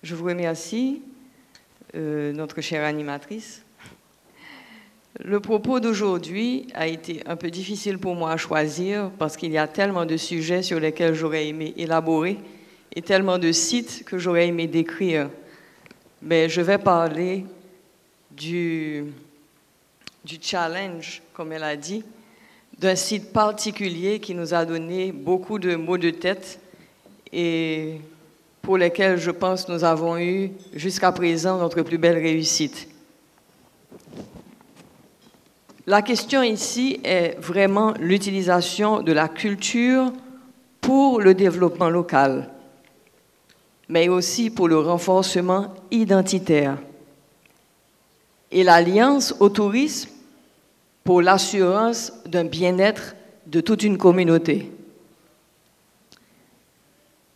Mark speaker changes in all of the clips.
Speaker 1: Je vous remercie, notre chère animatrice. Le propos d'aujourd'hui a été un peu difficile pour moi à choisir parce qu'il y a tellement de sujets sur lesquels j'aurais aimé élaborer et tellement de sites que j'aurais aimé décrire. Mais je vais parler du challenge, comme elle a dit, d'un site particulier qui nous a donné beaucoup de maux de tête et pour lesquels je pense nous avons eu jusqu'à présent notre plus belle réussite. La question ici est vraiment l'utilisation de la culture pour le développement local, mais aussi pour le renforcement identitaire. Et l'alliance au tourisme pour l'assurance d'un bien-être de toute une communauté.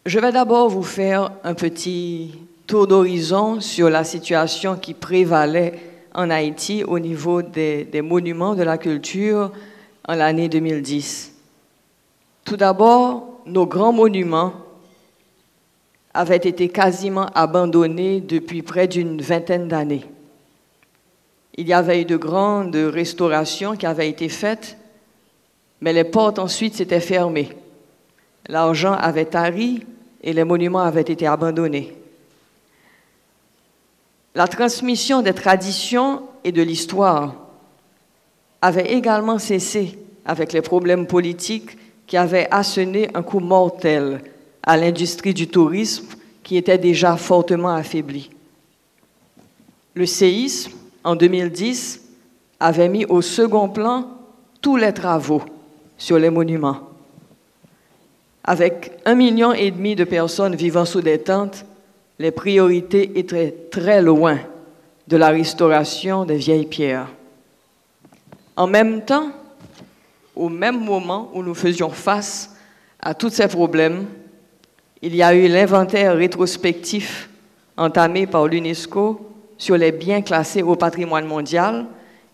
Speaker 1: Je vais d'abord vous faire un petit tour d'horizon sur la situation qui prévalait en Haïti au niveau des monuments de la culture en l'année 2010. Tout d'abord, nos grands monuments avaient été quasiment abandonnés depuis près d'une vingtaine d'années. Il y avait eu de grandes restaurations qui avaient été faites, mais les portes ensuite s'étaient fermées. L'argent avait tari et les monuments avaient été abandonnés. La transmission des traditions et de l'histoire avait également cessé avec les problèmes politiques qui avaient asséné un coup mortel à l'industrie du tourisme qui était déjà fortement affaiblie. Le séisme, en 2010, avait mis au second plan tous les travaux sur les monuments. Avec 1,5 million de personnes vivant sous des tentes, les priorités étaient très loin de la restauration des vieilles pierres. En même temps, au même moment où nous faisions face à tous ces problèmes, il y a eu l'inventaire rétrospectif entamé par l'UNESCO sur les biens classés au patrimoine mondial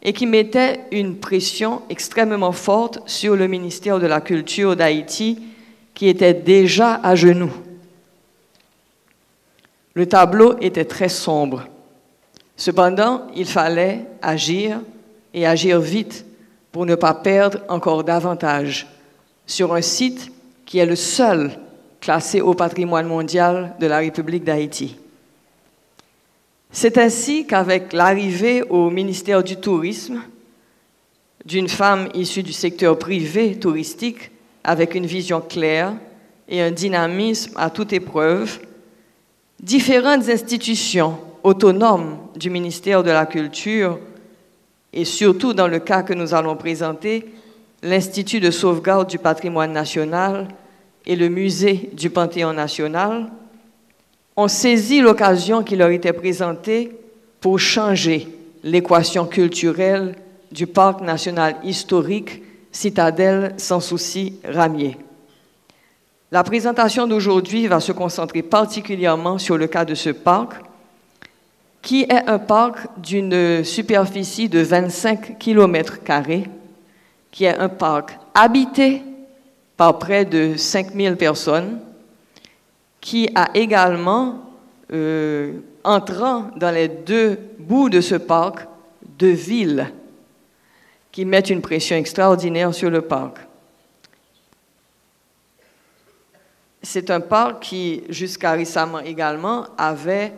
Speaker 1: et qui mettait une pression extrêmement forte sur le ministère de la Culture d'Haïti qui était déjà à genoux. Le tableau était très sombre. Cependant, il fallait agir et agir vite pour ne pas perdre encore davantage sur un site qui est le seul classé au patrimoine mondial de la République d'Haïti. C'est ainsi qu'avec l'arrivée au ministère du Tourisme d'une femme issue du secteur privé touristique avec une vision claire et un dynamisme à toute épreuve, différentes institutions autonomes du ministère de la Culture et surtout dans le cas que nous allons présenter, l'Institut de sauvegarde du patrimoine national et le Musée du Panthéon national, ont saisi l'occasion qui leur était présentée pour changer l'équation culturelle du Parc national historique Citadelle Sans Souci Ramier. La présentation d'aujourd'hui va se concentrer particulièrement sur le cas de ce parc, qui est un parc d'une superficie de 25 km², qui est un parc habité par près de 5000 personnes, qui a également, entrant dans les deux bouts de ce parc, deux villes qui mettent une pression extraordinaire sur le parc. C'est un parc qui, jusqu'à récemment également, avait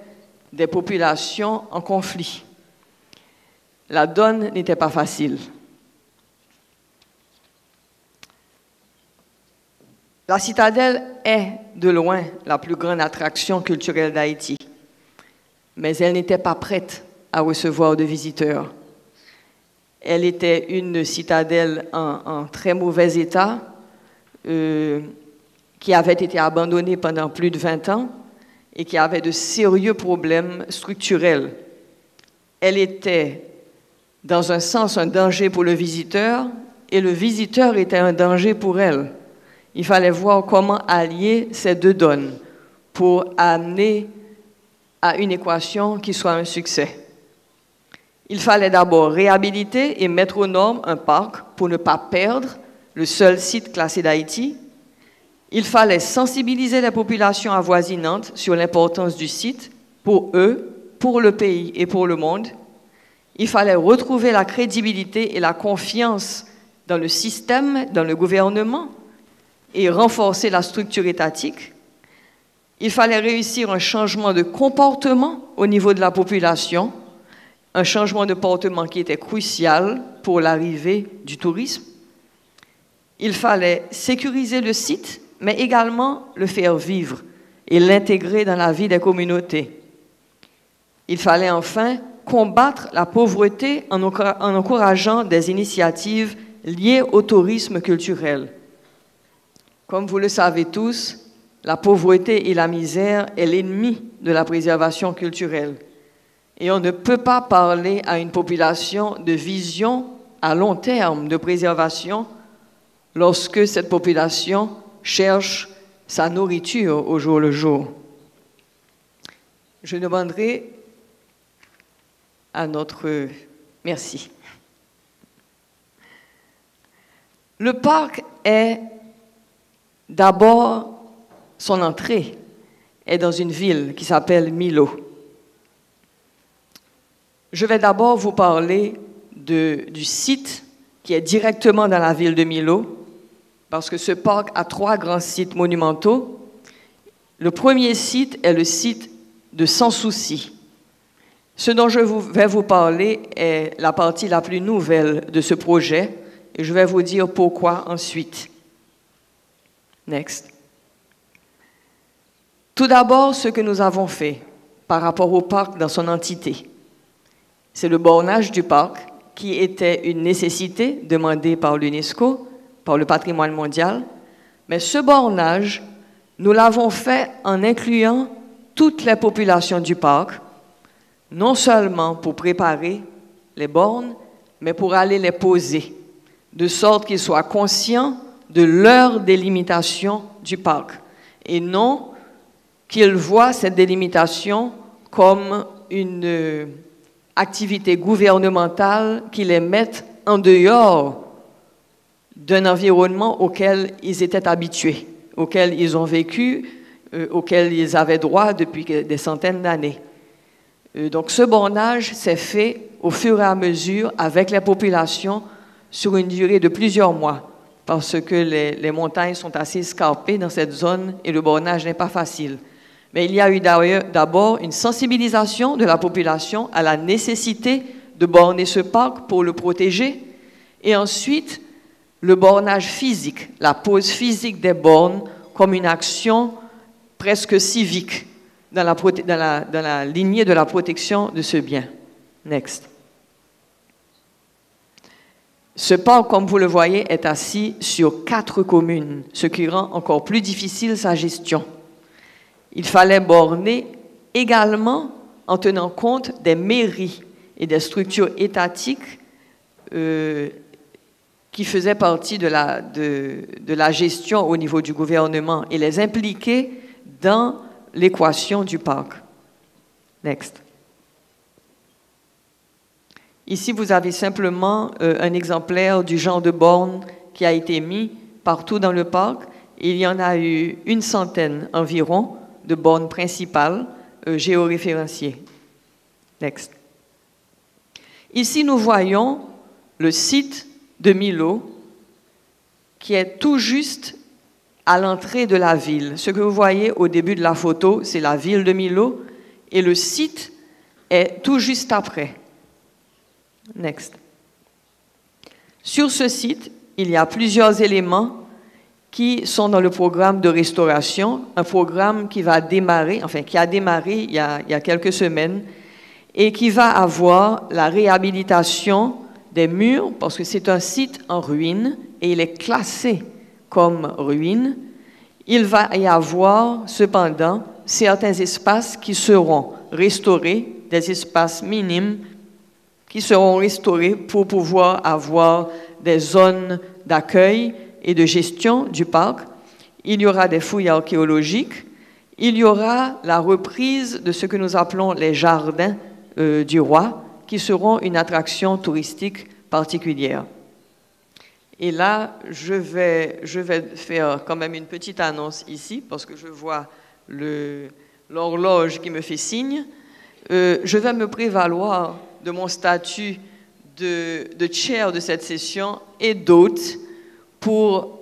Speaker 1: des populations en conflit. La donne n'était pas facile. La citadelle est, de loin, la plus grande attraction culturelle d'Haïti, mais elle n'était pas prête à recevoir de visiteurs. Elle était une citadelle en très mauvais état, qui avait été abandonnée pendant plus de 20 ans et qui avait de sérieux problèmes structurels. Elle était, dans un sens, un danger pour le visiteur et le visiteur était un danger pour elle. Il fallait voir comment allier ces deux donnes pour amener à une équation qui soit un succès. Il fallait d'abord réhabiliter et mettre aux normes un parc pour ne pas perdre le seul site classé d'Haïti. Il fallait sensibiliser les populations avoisinantes sur l'importance du site pour eux, pour le pays et pour le monde. Il fallait retrouver la crédibilité et la confiance dans le système, dans le gouvernement, et renforcer la structure étatique. Il fallait réussir un changement de comportement au niveau de la population, un changement de comportement qui était crucial pour l'arrivée du tourisme. Il fallait sécuriser le site, mais également le faire vivre et l'intégrer dans la vie des communautés. Il fallait enfin combattre la pauvreté en encourageant des initiatives liées au tourisme culturel. Comme vous le savez tous, la pauvreté et la misère est l'ennemi de la préservation culturelle. Et on ne peut pas parler à une population de vision à long terme de préservation lorsque cette population cherche sa nourriture au jour le jour. Je demanderai à notre... Merci. Le parc est d'abord, son entrée est dans une ville qui s'appelle Milo. Je vais d'abord vous parler du site qui est directement dans la ville de Milo, parce que ce parc a 3 grands sites monumentaux. Le premier site est le site de Sans Souci. Ce dont je vais vous parler est la partie la plus nouvelle de ce projet, et je vais vous dire pourquoi ensuite. Next. Tout d'abord, ce que nous avons fait par rapport au parc dans son entité. C'est le bornage du parc qui était une nécessité demandée par l'UNESCO, par le patrimoine mondial. Mais ce bornage, nous l'avons fait en incluant toutes les populations du parc, non seulement pour préparer les bornes, mais pour aller les poser, de sorte qu'ils soient conscients de leur délimitation du parc, et non qu'ils voient cette délimitation comme une activité gouvernementale qui les mette en dehors d'un environnement auquel ils étaient habitués, auquel ils ont vécu, auquel ils avaient droit depuis des centaines d'années. Donc ce bornage s'est fait au fur et à mesure avec les populations sur une durée de plusieurs mois, parce que les montagnes sont assez escarpées dans cette zone et le bornage n'est pas facile. Mais il y a eu d'abord une sensibilisation de la population à la nécessité de borner ce parc pour le protéger, et ensuite le bornage physique, la pose physique des bornes comme une action presque civique dans la lignée de la protection de ce bien. Next. Ce parc, comme vous le voyez, est assis sur 4 communes, ce qui rend encore plus difficile sa gestion. Il fallait borner également en tenant compte des mairies et des structures étatiques qui faisaient partie de la gestion au niveau du gouvernement et les impliquer dans l'équation du parc. Next. Ici, vous avez simplement un exemplaire du genre de borne qui a été mis partout dans le parc. Il y en a eu 100 environ de bornes principales géoréférenciées. Next. Ici, nous voyons le site de Milo qui est tout juste à l'entrée de la ville. Ce que vous voyez au début de la photo, c'est la ville de Milo et le site est tout juste après. Next. Sur ce site, il y a plusieurs éléments qui sont dans le programme de restauration, un programme qui va démarrer, qui a démarré il y a quelques semaines et qui va avoir la réhabilitation des murs, parce que c'est un site en ruine et il est classé comme ruine. Il va y avoir cependant certains espaces qui seront restaurés, des espaces minimes qui seront restaurés pour pouvoir avoir des zones d'accueil et de gestion du parc. Il y aura des fouilles archéologiques. Il y aura la reprise de ce que nous appelons les jardins du roi, qui seront une attraction touristique particulière. Et là, je vais faire quand même une petite annonce ici, parce que je vois le l'horloge qui me fait signe, je vais me prévaloir de mon statut de chair de cette session et d'hôte pour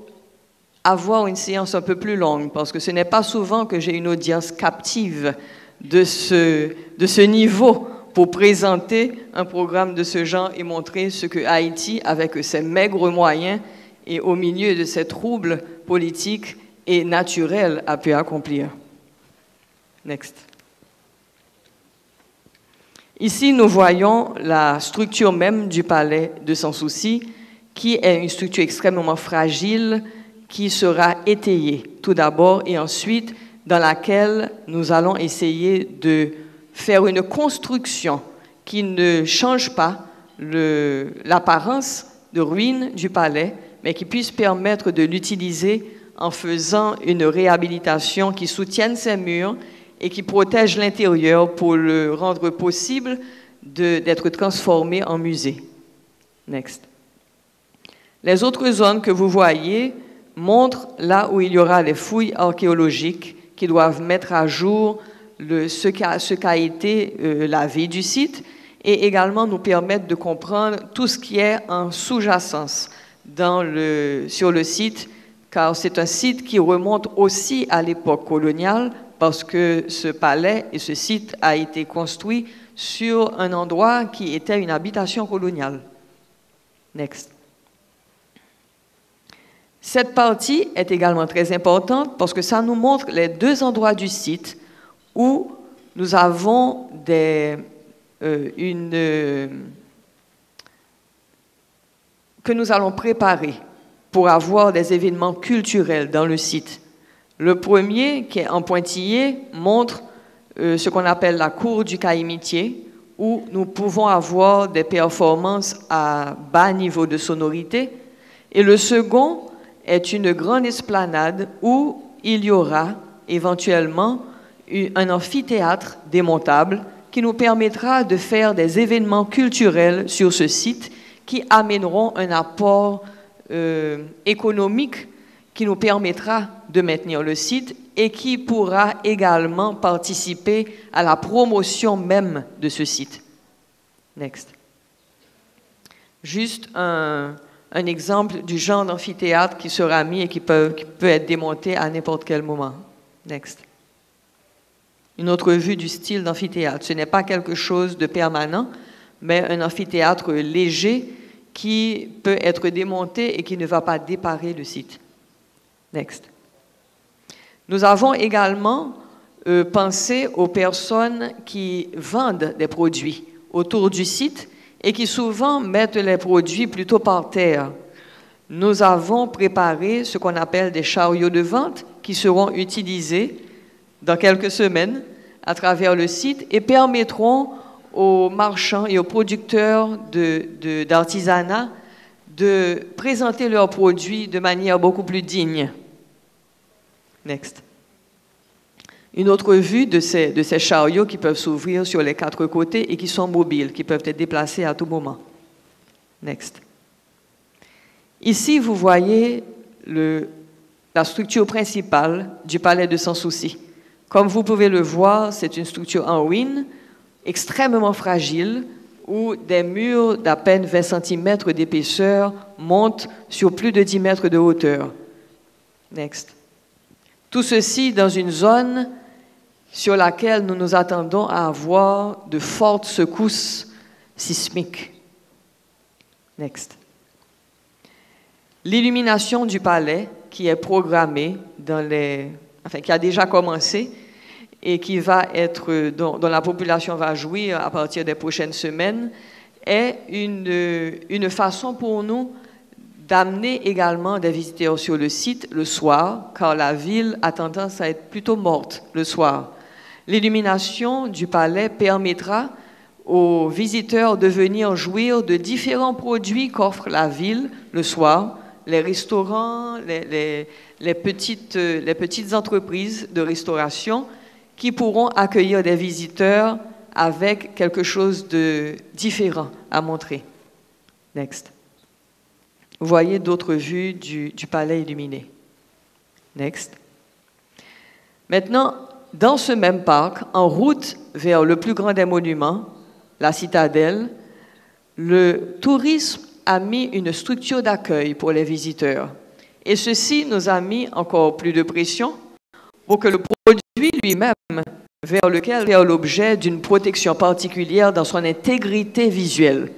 Speaker 1: avoir une séance un peu plus longue, parce que ce n'est pas souvent que j'ai une audience captive de ce niveau pour présenter un programme de ce genre et montrer ce que Haïti, avec ses maigres moyens et au milieu de ces troubles politiques et naturels, a pu accomplir. Next. Ici, nous voyons la structure même du palais de Sans Souci, qui est une structure extrêmement fragile, qui sera étayée tout d'abord et ensuite dans laquelle nous allons essayer de faire une construction qui ne change pas l'apparence de ruine du palais, mais qui puisse permettre de l'utiliser en faisant une réhabilitation qui soutienne ses murs et qui protège l'intérieur pour le rendre possible d'être transformé en musée. Next. Les autres zones que vous voyez montrent là où il y aura les fouilles archéologiques qui doivent mettre à jour ce qu'a été la vie du site et également nous permettre de comprendre tout ce qui est en sous-jacence sur le site, car c'est un site qui remonte aussi à l'époque coloniale parce que ce palais et ce site a été construit sur un endroit qui était une habitation coloniale. Next. Cette partie est également très importante parce que ça nous montre les deux endroits du site où nous avons que nous allons préparer pour avoir des événements culturels dans le site. Le premier, qui est en pointillé, montre ce qu'on appelle la cour du caïmitier, où nous pouvons avoir des performances à bas niveau de sonorité. Et le second est une grande esplanade où il y aura éventuellement un amphithéâtre démontable qui nous permettra de faire des événements culturels sur ce site qui amèneront un apport économique qui nous permettra de maintenir le site et qui pourra également participer à la promotion même de ce site. Next. Juste un exemple du genre d'amphithéâtre qui sera mis et qui peut être démonté à n'importe quel moment. Next. Une autre vue du style d'amphithéâtre. Ce n'est pas quelque chose de permanent, mais un amphithéâtre léger qui peut être démonté et qui ne va pas déparer le site. Next. Nous avons également pensé aux personnes qui vendent des produits autour du site et qui souvent mettent les produits plutôt par terre. Nous avons préparé ce qu'on appelle des chariots de vente qui seront utilisés dans quelques semaines à travers le site et permettront aux marchands et aux producteurs d'artisanat de présenter leurs produits de manière beaucoup plus digne. Next. Une autre vue de ces chariots qui peuvent s'ouvrir sur les quatre côtés et qui sont mobiles, qui peuvent être déplacés à tout moment. Next. Ici, vous voyez la structure principale du palais de Sans Souci. Comme vous pouvez le voir, c'est une structure en ruine, extrêmement fragile, où des murs d'à peine 20 cm d'épaisseur montent sur plus de 10 mètres de hauteur. Next. Tout ceci dans une zone sur laquelle nous nous attendons à avoir de fortes secousses sismiques. Next. L'illumination du palais qui est programmée qui a déjà commencé et qui va être, dont la population va jouir à partir des prochaines semaines, est une façon pour nous d'amener également des visiteurs sur le site le soir, car la ville a tendance à être plutôt morte le soir. L'illumination du palais permettra aux visiteurs de venir jouir de différents produits qu'offre la ville le soir, les restaurants, les petites entreprises de restauration qui pourront accueillir des visiteurs avec quelque chose de différent à montrer. Next. Vous voyez d'autres vues du palais illuminé. Next. Maintenant, dans ce même parc, en route vers le plus grand des monuments, la citadelle, le tourisme a mis une structure d'accueil pour les visiteurs. Et ceci nous a mis encore plus de pression pour que le produit lui-même, vers lequel fait l'objet d'une protection particulière dans son intégrité visuelle.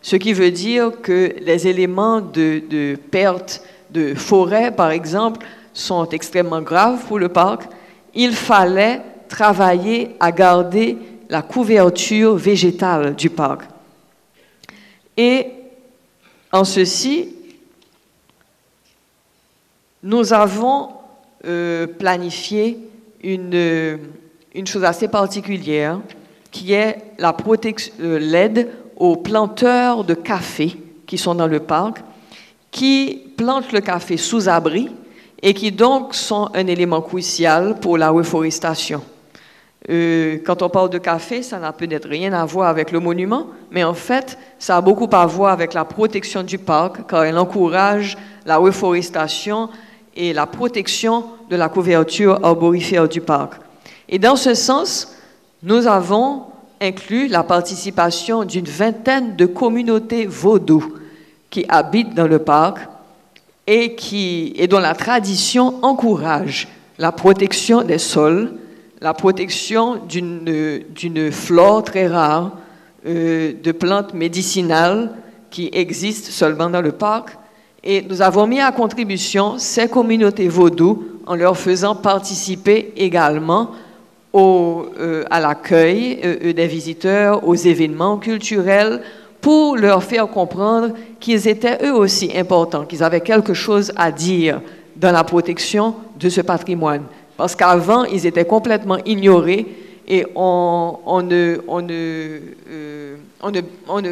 Speaker 1: Ce qui veut dire que les éléments de perte de forêt, par exemple, sont extrêmement graves pour le parc. Il fallait travailler à garder la couverture végétale du parc. Et en ceci, nous avons planifié une chose assez particulière qui est l'aide aux planteurs de café qui sont dans le parc, qui plantent le café sous abri et qui donc sont un élément crucial pour la reforestation. Quand on parle de café, ça n'a peut-être rien à voir avec le monument, mais en fait, ça a beaucoup à voir avec la protection du parc, car elle encourage la reforestation et la protection de la couverture arborifère du parc. Et dans ce sens, nous avons inclus la participation d'une vingtaine de communautés vaudou qui habitent dans le parc et dont la tradition encourage la protection des sols, la protection d'une flore très rare, de plantes médicinales qui existent seulement dans le parc. Et nous avons mis à contribution ces communautés vaudou en leur faisant participer également à l'accueil des visiteurs, aux événements culturels, pour leur faire comprendre qu'ils étaient eux aussi importants, qu'ils avaient quelque chose à dire dans la protection de ce patrimoine. Parce qu'avant, ils étaient complètement ignorés et on ne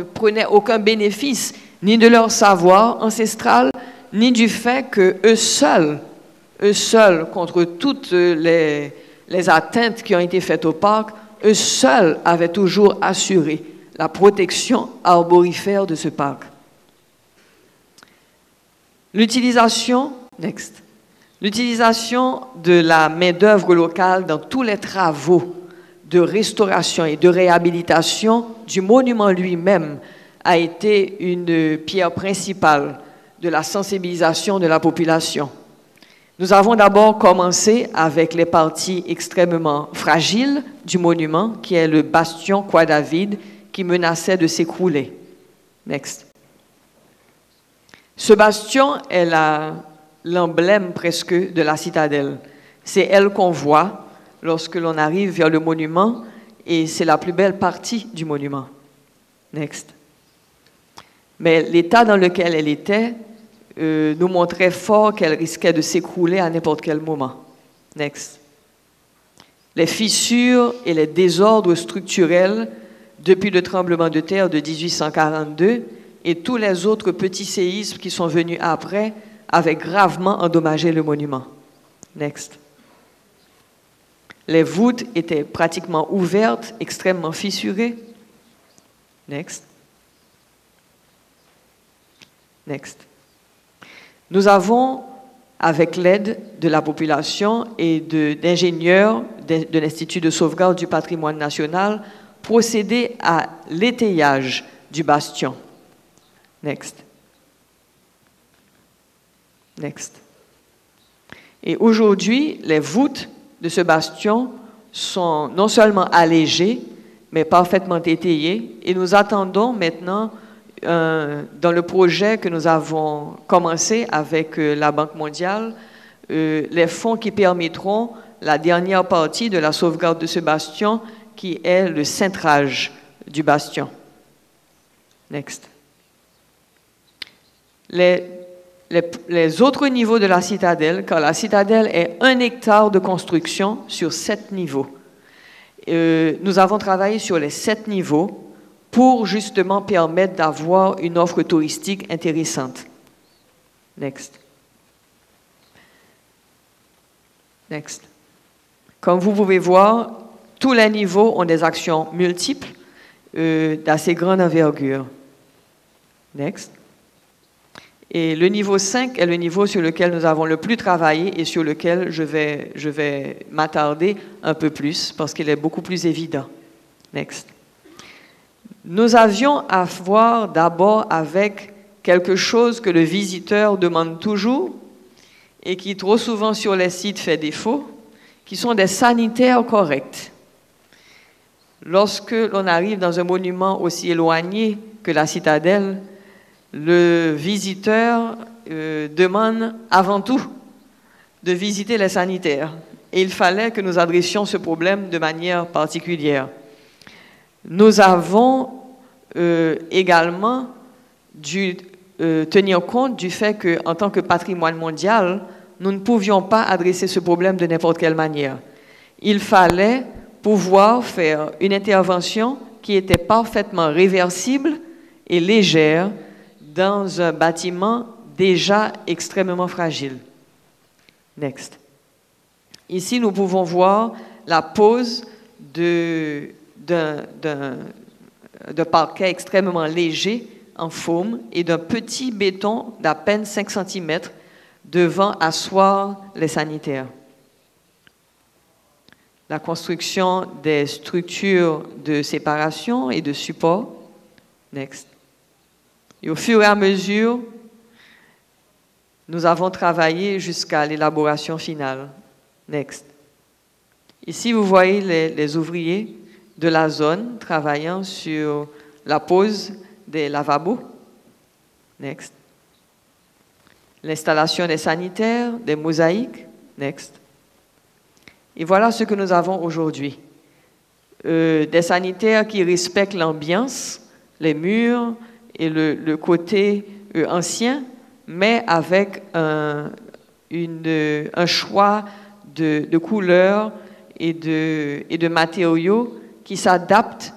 Speaker 1: prenait aucun bénéfice ni de leur savoir ancestral, ni du fait que eux seuls, contre toutes les atteintes qui ont été faites au parc, eux seuls avaient toujours assuré la protection arborifère de ce parc. L'utilisation de la main-d'œuvre locale dans tous les travaux de restauration et de réhabilitation du monument lui-même a été une pierre principale de la sensibilisation de la population. Nous avons d'abord commencé avec les parties extrêmement fragiles du monument, qui est le bastion Croix David, qui menaçait de s'écrouler. Next. Ce bastion est l'emblème presque de la citadelle. C'est elle qu'on voit lorsque l'on arrive vers le monument et c'est la plus belle partie du monument. Next. Mais l'état dans lequel elle était nous montrait fort qu'elle risquait de s'écrouler à n'importe quel moment. Next. Les fissures et les désordres structurels depuis le tremblement de terre de 1842 et tous les autres petits séismes qui sont venus après avaient gravement endommagé le monument. Next. Les voûtes étaient pratiquement ouvertes, extrêmement fissurées. Next. Next. Nous avons, avec l'aide de la population et d'ingénieurs de l'Institut de sauvegarde du patrimoine national, procédé à l'étayage du bastion. Next. Next. Et aujourd'hui, les voûtes de ce bastion sont non seulement allégées, mais parfaitement étayées. Et nous attendons maintenant, dans le projet que nous avons commencé avec la Banque mondiale, les fonds qui permettront la dernière partie de la sauvegarde de ce bastion, qui est le cintrage du bastion. Next. Les autres niveaux de la citadelle, car la citadelle est 1 hectare de construction sur 7 niveaux. Nous avons travaillé sur les 7 niveaux pour justement permettre d'avoir une offre touristique intéressante. Next. Next. Comme vous pouvez voir, tous les niveaux ont des actions multiples d'assez grande envergure. Next. Et le niveau 5 est le niveau sur lequel nous avons le plus travaillé et sur lequel je vais m'attarder un peu plus parce qu'il est beaucoup plus évident. Next. Nous avions à voir d'abord avec quelque chose que le visiteur demande toujours et qui trop souvent sur les sites fait défaut, qui sont des sanitaires corrects. Lorsque l'on arrive dans un monument aussi éloigné que la citadelle, le visiteur demande avant tout de visiter les sanitaires. Et il fallait que nous adressions ce problème de manière particulière. Nous avons également dû tenir compte du fait qu'en tant que patrimoine mondial, nous ne pouvions pas adresser ce problème de n'importe quelle manière. Il fallait pouvoir faire une intervention qui était parfaitement réversible et légère dans un bâtiment déjà extrêmement fragile. Next. Ici, nous pouvons voir la pose d'un parquet extrêmement léger en forme et d'un petit béton d'à peine 5 cm devant asseoir les sanitaires. La construction des structures de séparation et de support. Next. Et au fur et à mesure, nous avons travaillé jusqu'à l'élaboration finale. Next. Ici, vous voyez les ouvriers de la zone travaillant sur la pose des lavabos. Next. L'installation des sanitaires, des mosaïques. Next. Et voilà ce que nous avons aujourd'hui. Des sanitaires qui respectent l'ambiance, les murs et le côté ancien, mais avec un choix de couleurs et de matériaux qui s'adaptent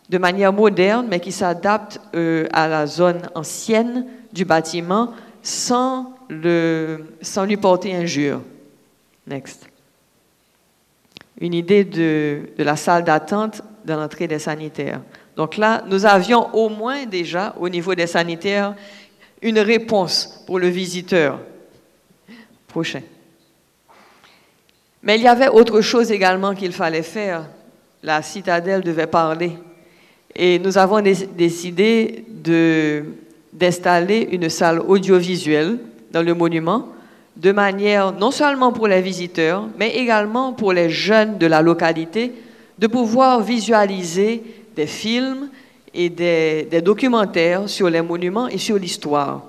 Speaker 1: de manière moderne, mais qui s'adaptent à la zone ancienne du bâtiment sans lui porter injure. Next. Une idée de la salle d'attente dans l'entrée des sanitaires. Donc là, nous avions au moins déjà, au niveau des sanitaires, une réponse pour le visiteur. Prochain. Mais il y avait autre chose également qu'il fallait faire. La citadelle devait parler. Et nous avons décidé d'installer une salle audiovisuelle dans le monument, de manière non seulement pour les visiteurs, mais également pour les jeunes de la localité, de pouvoir visualiser des films et des documentaires sur les monuments et sur l'histoire.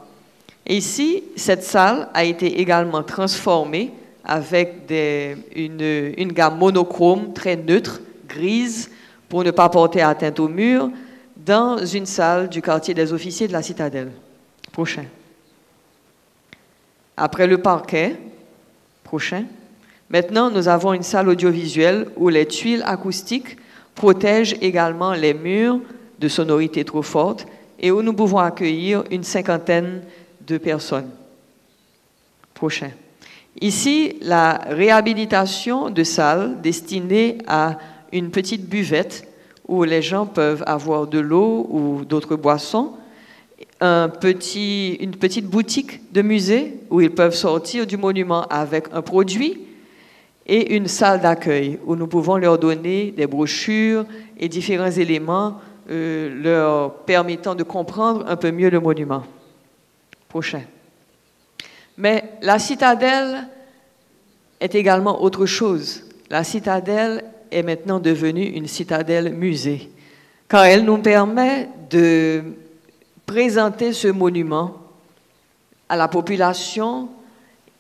Speaker 1: Et ici, cette salle a été également transformée avec une gamme monochrome très neutre, grise, pour ne pas porter atteinte au mur, dans une salle du quartier des officiers de la citadelle. Prochain. Après le parquet, prochain. Maintenant, nous avons une salle audiovisuelle où les tuiles acoustiques protègent également les murs de sonorités trop fortes et où nous pouvons accueillir une 50aine de personnes. Prochain. Ici, la réhabilitation de salles destinées à une petite buvette où les gens peuvent avoir de l'eau ou d'autres boissons, une petite boutique de musée où ils peuvent sortir du monument avec un produit et une salle d'accueil où nous pouvons leur donner des brochures et différents éléments leur permettant de comprendre un peu mieux le monument. Prochain. Mais la citadelle est également autre chose. La citadelle est maintenant devenue une citadelle musée, car elle nous permet de présenter ce monument à la population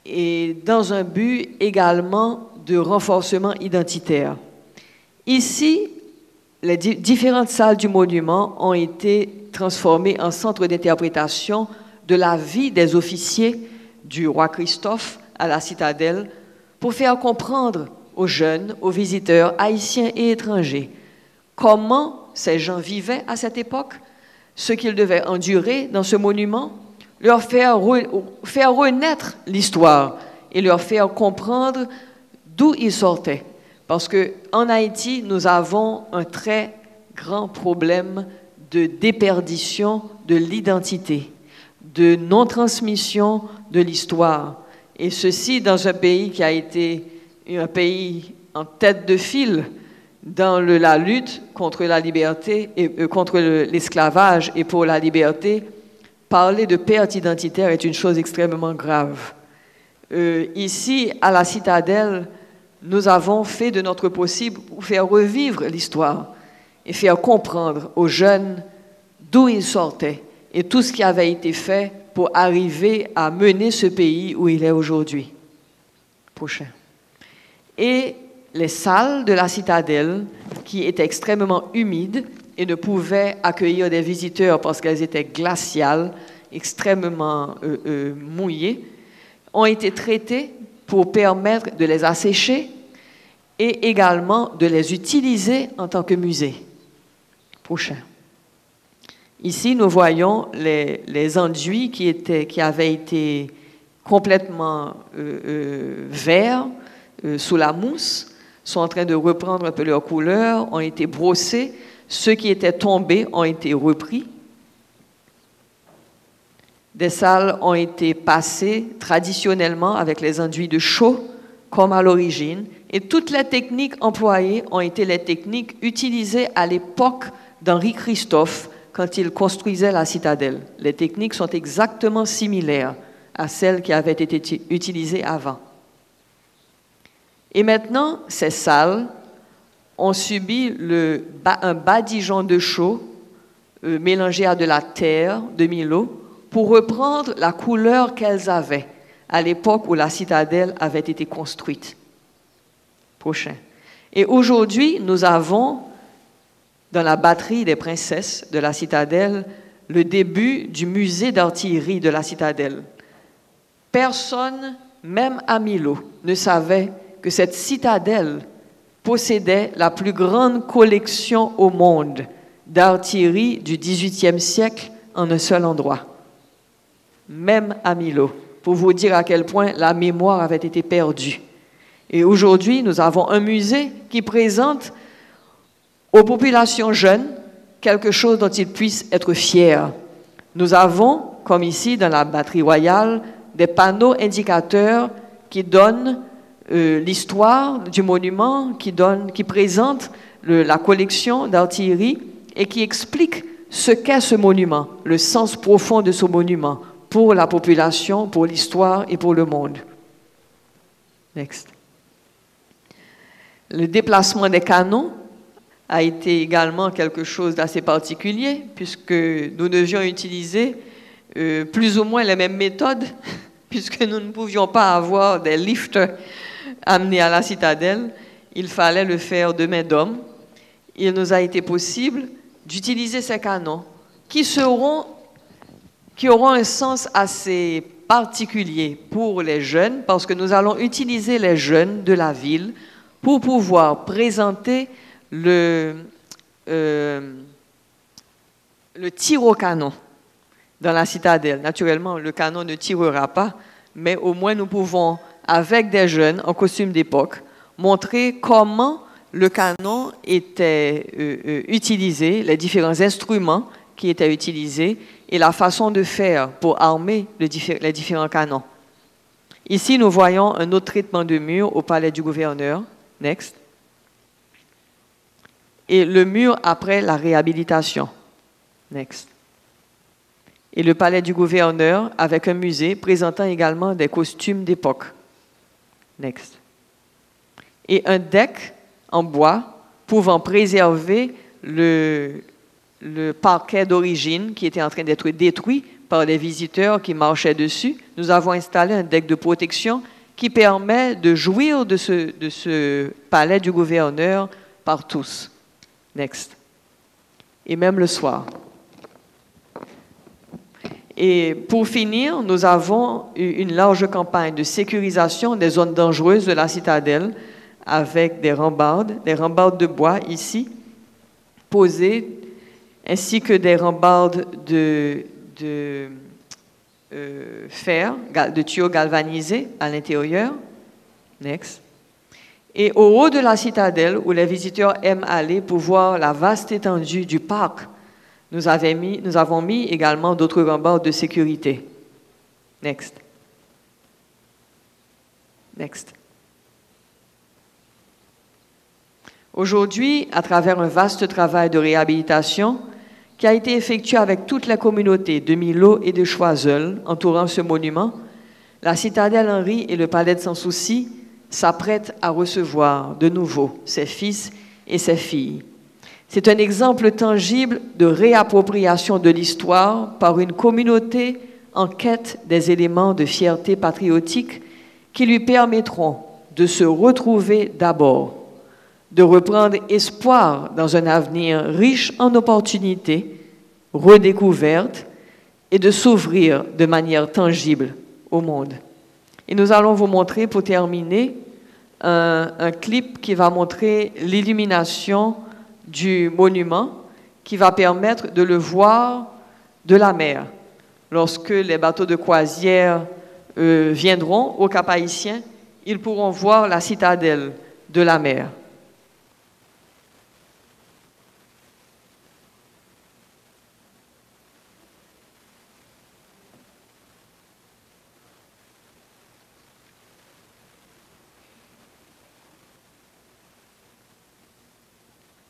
Speaker 1: et dans un but également de renforcement identitaire. Ici, les différentes salles du monument ont été transformées en centre d'interprétation de la vie des officiers du roi Christophe à la citadelle pour faire comprendre aux jeunes, aux visiteurs haïtiens et étrangers comment ces gens vivaient à cette époque, ce qu'ils devaient endurer dans ce monument, leur faire renaître l'histoire et leur faire comprendre d'où ils sortaient. Parce qu'en Haïti, nous avons un très grand problème de déperdition de l'identité. de non-transmission de l'histoire. Et ceci dans un pays qui a été un pays en tête de file dans la lutte contre la liberté et contre l'esclavage et pour la liberté. Parler de perte identitaire est une chose extrêmement grave. Ici, à la Citadelle, nous avons fait de notre possible pour faire revivre l'histoire et faire comprendre aux jeunes d'où ils sortaient et tout ce qui avait été fait pour arriver à mener ce pays où il est aujourd'hui. Prochain. Et les salles de la Citadelle, qui étaient extrêmement humides et ne pouvaient accueillir des visiteurs parce qu'elles étaient glaciales, extrêmement mouillées, ont été traitées pour permettre de les assécher et également de les utiliser en tant que musée. Prochain. Ici, nous voyons les enduits qui avaient été complètement verts sous la mousse, sont en train de reprendre un peu leur couleur, ont été brossés. Ceux qui étaient tombés ont été repris. Des salles ont été passées traditionnellement avec les enduits de chaux, comme à l'origine, et toutes les techniques employées ont été les techniques utilisées à l'époque d'Henri Christophe quand il construisait la citadelle. Les techniques sont exactement similaires à celles qui avaient été utilisées avant. Et maintenant, ces salles ont subi un badigeon de chaux mélangé à de la terre de Milo pour reprendre la couleur qu'elles avaient à l'époque où la citadelle avait été construite. Prochain. Et aujourd'hui, nous avons, dans la batterie des princesses de la citadelle, le début du musée d'artillerie de la citadelle. Personne, même à Milo, ne savait que cette citadelle possédait la plus grande collection au monde d'artillerie du XVIIIe siècle en un seul endroit. Même à Milo, pour vous dire à quel point la mémoire avait été perdue. Et aujourd'hui, nous avons un musée qui présente aux populations jeunes quelque chose dont ils puissent être fiers. Nous avons, comme ici dans la batterie royale, des panneaux indicateurs qui donnent l'histoire du monument, qui présentent la collection d'artillerie et qui expliquent ce qu'est ce monument, le sens profond de ce monument pour la population, pour l'histoire et pour le monde. Next. Le déplacement des canons a été également quelque chose d'assez particulier puisque nous devions utiliser plus ou moins les mêmes méthodes puisque nous ne pouvions pas avoir des lifts amenés à la citadelle. Il fallait le faire de main d'homme. Il nous a été possible d'utiliser ces canons qui auront un sens assez particulier pour les jeunes parce que nous allons utiliser les jeunes de la ville pour pouvoir présenter le tir au canon dans la citadelle. Naturellement, le canon ne tirera pas, mais au moins nous pouvons, avec des jeunes en costume d'époque, montrer comment le canon était utilisé, les différents instruments qui étaient utilisés et la façon de faire pour armer les différents canons. Ici, nous voyons un autre traitement de mur au palais du gouverneur. Next. Et le mur après la réhabilitation. Next. Et le palais du gouverneur avec un musée présentant également des costumes d'époque. Next. Et un deck en bois pouvant préserver le parquet d'origine qui était en train d'être détruit par les visiteurs qui marchaient dessus. Nous avons installé un deck de protection qui permet de jouir de ce palais du gouverneur par tous. Next. Et même le soir. Et pour finir, nous avons une large campagne de sécurisation des zones dangereuses de la citadelle avec des rambardes de bois ici, posées, ainsi que des rambardes de fer, de tuyaux galvanisés à l'intérieur. Next. Et au haut de la citadelle, où les visiteurs aiment aller pour voir la vaste étendue du parc, Nous avons mis également d'autres rambardes de sécurité. Next. Next. Aujourd'hui, à travers un vaste travail de réhabilitation qui a été effectué avec toute la communauté de Millau et de Choiseul entourant ce monument, la citadelle Henri et le palais de Sans Souci s'apprêtent à recevoir de nouveau ses fils et ses filles. C'est un exemple tangible de réappropriation de l'histoire par une communauté en quête des éléments de fierté patriotique qui lui permettront de se retrouver d'abord, de reprendre espoir dans un avenir riche en opportunités, redécouvertes, et de s'ouvrir de manière tangible au monde. Et nous allons vous montrer, pour terminer, un clip qui va montrer l'illumination du monument, qui va permettre de le voir de la mer. Lorsque les bateaux de croisière viendront au Cap-Haïtien, ils pourront voir la citadelle de la mer.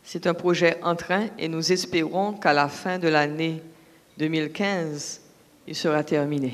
Speaker 1: C'est un projet en train et nous espérons qu'à la fin de l'année 2015, il sera terminé.